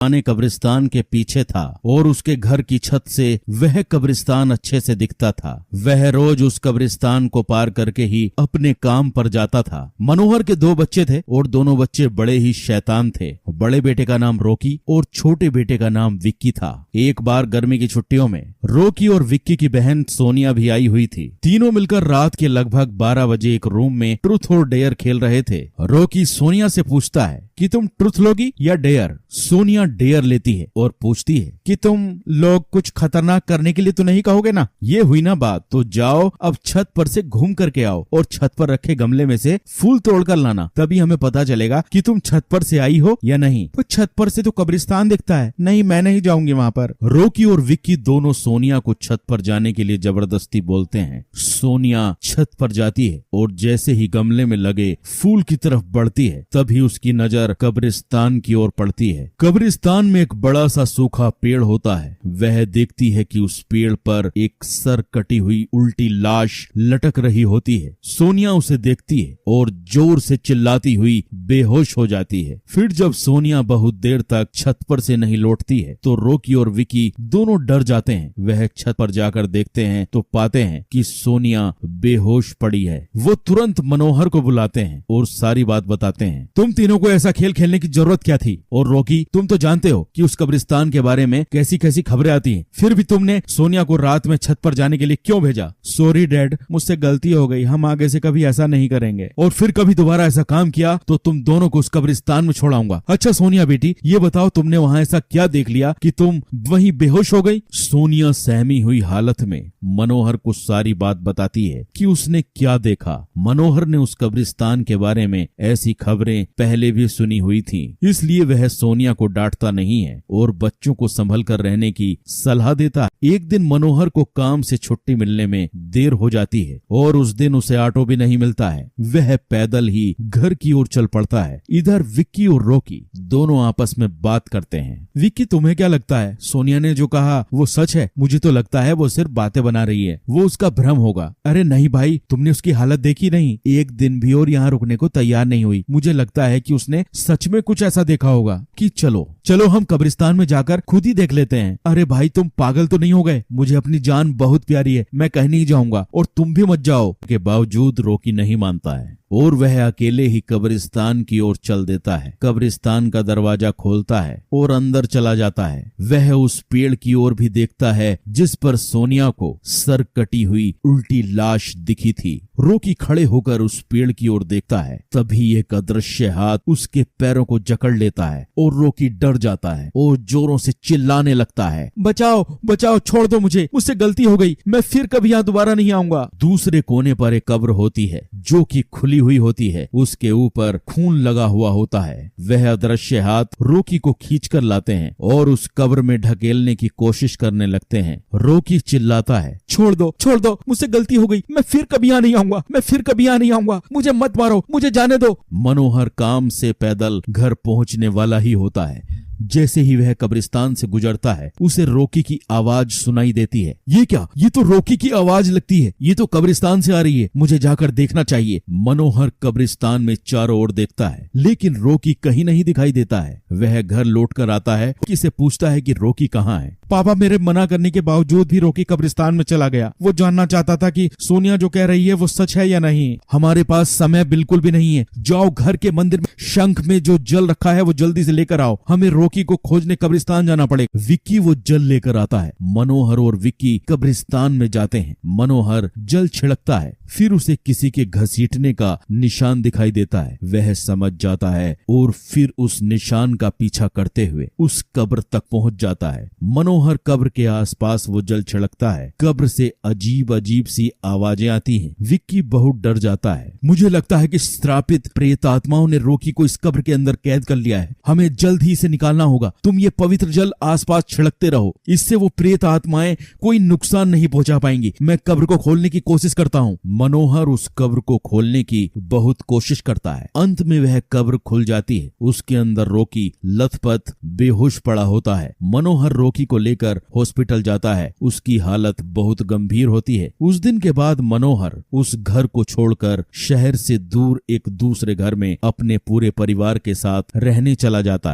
पुराने कब्रिस्तान के पीछे था और उसके घर की छत से वह कब्रिस्तान अच्छे से दिखता था। वह रोज उस कब्रिस्तान को पार करके ही अपने काम पर जाता था। मनोहर के 2 बच्चे थे और दोनों बच्चे बड़े ही शैतान थे। बड़े बेटे का नाम रॉकी और छोटे बेटे का नाम विक्की था। एक बार गर्मी की छुट्टियों में रॉकी और विक्की की बहन सोनिया भी आई हुई थी। तीनों मिलकर रात के लगभग 12 बजे एक रूम में ट्रूथ और डेयर खेल रहे थे। रॉकी सोनिया से पूछता है कि तुम ट्रुथ लोगी या डेयर। सोनिया डेयर लेती है और पूछती है कि तुम लोग कुछ खतरनाक करने के लिए तो नहीं कहोगे ना। ये हुई ना बात, तो जाओ अब छत पर से घूम करके आओ और छत पर रखे गमले में से फूल तोड़ कर लाना, तभी हमें पता चलेगा कि तुम छत पर से आई हो या नहीं। तो छत पर से तो कब्रिस्तान दिखता है। नहीं, मैं नहीं जाऊंगी वहाँ पर। रॉकी और विक्की दोनों सोनिया को छत पर जाने के लिए जबरदस्ती बोलते हैं। सोनिया छत पर जाती है और जैसे ही गमले में लगे फूल की तरफ बढ़ती है तभी उसकी नजर कब्रिस्तान की ओर पड़ती है। कब्रिस्तान में एक बड़ा सा सूखा पेड़ होता है। वह देखती है कि उस पेड़ पर एक सर कटी हुई उल्टी लाश लटक रही होती है। सोनिया उसे देखती है और जोर से चिल्लाती हुई बेहोश हो जाती है। फिर जब सोनिया बहुत देर तक छत पर से नहीं लौटती है तो रॉकी और विक्की दोनों डर जाते हैं। वह छत पर जाकर देखते हैं तो पाते हैं कि सोनिया बेहोश पड़ी है। वो तुरंत मनोहर को बुलाते हैं और सारी बात बताते हैं। तुम तीनों को ऐसा खेल खेलने की जरूरत क्या थी? और रॉकी, तुम तो जानते हो कि उस कब्रिस्तान के बारे में कैसी कैसी खबरें आती हैं, फिर भी तुमने सोनिया को रात में छत पर जाने के लिए क्यों भेजा? सॉरी डैड, मुझसे गलती हो गई। हम आगे से कभी ऐसा नहीं करेंगे और फिर कभी दोबारा ऐसा काम किया तो तुम दोनों को उस कब्रिस्तान में छोड़ाऊंगा। अच्छा सोनिया बेटी, ये बताओ तुमने वहाँ ऐसा क्या देख लिया कि तुम वहीं बेहोश हो गई? सोनिया सहमी हुई हालत में मनोहर को सारी बात बताती है कि उसने क्या देखा। मनोहर ने उस कब्रिस्तान के बारे में ऐसी खबरें पहले भी सुनी हुई थी, इसलिए वह सोनिया को डांटता नहीं है और बच्चों को संभल कर रहने की सलाह देता है। एक दिन मनोहर को काम से छुट्टी मिलने में देर हो जाती है और उस दिन उसे ऑटो भी नहीं मिलता है। वह पैदल ही घर की ओर चल पड़ता है। इधर विक्की और रॉकी दोनों आपस में बात करते हैं। विक्की, तुम्हें क्या लगता है सोनिया ने जो कहा वो सच है? मुझे तो लगता है वो सिर्फ बातें बना रही है, वो उसका भ्रम होगा। अरे नहीं भाई, तुमने उसकी हालत देखी नहीं, एक दिन भी और यहाँ रुकने को तैयार नहीं हुई। मुझे लगता है कि उसने सच में कुछ ऐसा देखा होगा कि चलो हम कब्रिस्तान में जाकर खुद ही देख लेते हैं। अरे भाई, तुम पागल तो नहीं हो गए? मुझे अपनी जान बहुत प्यारी है, मैं कहीं नहीं जाऊंगा और तुम भी मत जाओ। के बावजूद रॉकी नहीं मानता है और वह अकेले ही कब्रिस्तान की ओर चल देता है। कब्रिस्तान का दरवाजा खोलता है और अंदर चला जाता है। वह उस पेड़ की ओर भी देखता है जिस पर सोनिया को सर कटी हुई उल्टी लाश दिखी थी। रॉकी खड़े होकर उस पेड़ की ओर देखता है, तभी एक अदृश्य हाथ उसके पैरों को जकड़ लेता है और रॉकी डर जाता है और जोरों से चिल्लाने लगता है, बचाओ बचाओ, छोड़ दो मुझे, मुझसे गलती हो गई, मैं फिर कभी यहाँ दोबारा नहीं आऊंगा। दूसरे कोने पर एक कब्र होती है जो कि खुली हुई होती है। उसके ऊपर खून लगा हुआ होता है। वह अदृश्य हाथ रॉकी को खींचकर लाते हैं और उस कब्र में ढकेलने की कोशिश करने लगते हैं। रॉकी चिल्लाता है, छोड़ दो, मुझसे गलती हो गई, मैं फिर कभी यहाँ नहीं आऊंगा, मैं फिर कभी यहाँ नहीं आऊंगा, मुझे मत मारो, मुझे जाने दो। मनोहर काम से पैदल घर पहुंचने वाला ही होता है। जैसे ही वह कब्रिस्तान से गुजरता है उसे रॉकी की आवाज सुनाई देती है। ये क्या? ये तो रॉकी की आवाज लगती है, ये तो कब्रिस्तान से आ रही है, मुझे जाकर देखना चाहिए। मनोहर कब्रिस्तान में चारों ओर देखता है लेकिन रॉकी कहीं नहीं दिखाई देता है। वह घर लौटकर आता है, किसे पूछता है कि रॉकी कहाँ है। पापा मेरे मना करने के बावजूद भी रॉकी कब्रिस्तान में चला गया। वो जानना चाहता था कि सोनिया जो कह रही है वो सच है या नहीं। हमारे पास समय बिल्कुल भी नहीं है, जाओ घर के मंदिर में शंख में जो जल रखा है वो जल्दी से लेकर आओ, हमें रॉकी को खोजने कब्रिस्तान जाना पड़ेगा। विक्की वो जल लेकर आता है। मनोहर और विक्की कब्रिस्तान में जाते हैं। मनोहर जल छिड़कता है, फिर उसे किसी के घसीटने का निशान दिखाई देता है। वह समझ जाता है और फिर उस निशान का पीछा करते हुए उस कब्र तक पहुंच जाता है। मनोहर कब्र के आसपास वो जल छिड़कता है। कब्र से अजीब अजीब सी आवाजें आती हैं। विक्की बहुत डर जाता है। मुझे लगता है कि श्रापित प्रेत आत्माओं ने रॉकी को इस कब्र के अंदर कैद कर लिया है, हमें जल्द ही इसे निकालना होगा। तुम ये पवित्र जल आसपास छिड़कते रहो, इससे वो प्रेत आत्माएं कोई नुकसान नहीं पहुंचा पाएंगी। मैं कब्र को खोलने की कोशिश करता हूँ। मनोहर उस कब्र को खोलने की बहुत कोशिश करता है। अंत में वह कब्र खुल जाती है। उसके अंदर रॉकी लथपथ बेहोश पड़ा होता है। मनोहर रॉकी को लेकर हॉस्पिटल जाता है। उसकी हालत बहुत गंभीर होती है। उस दिन के बाद मनोहर उस घर को छोड़कर शहर से दूर एक दूसरे घर में अपने पूरे परिवार के साथ रहने चला जाता है।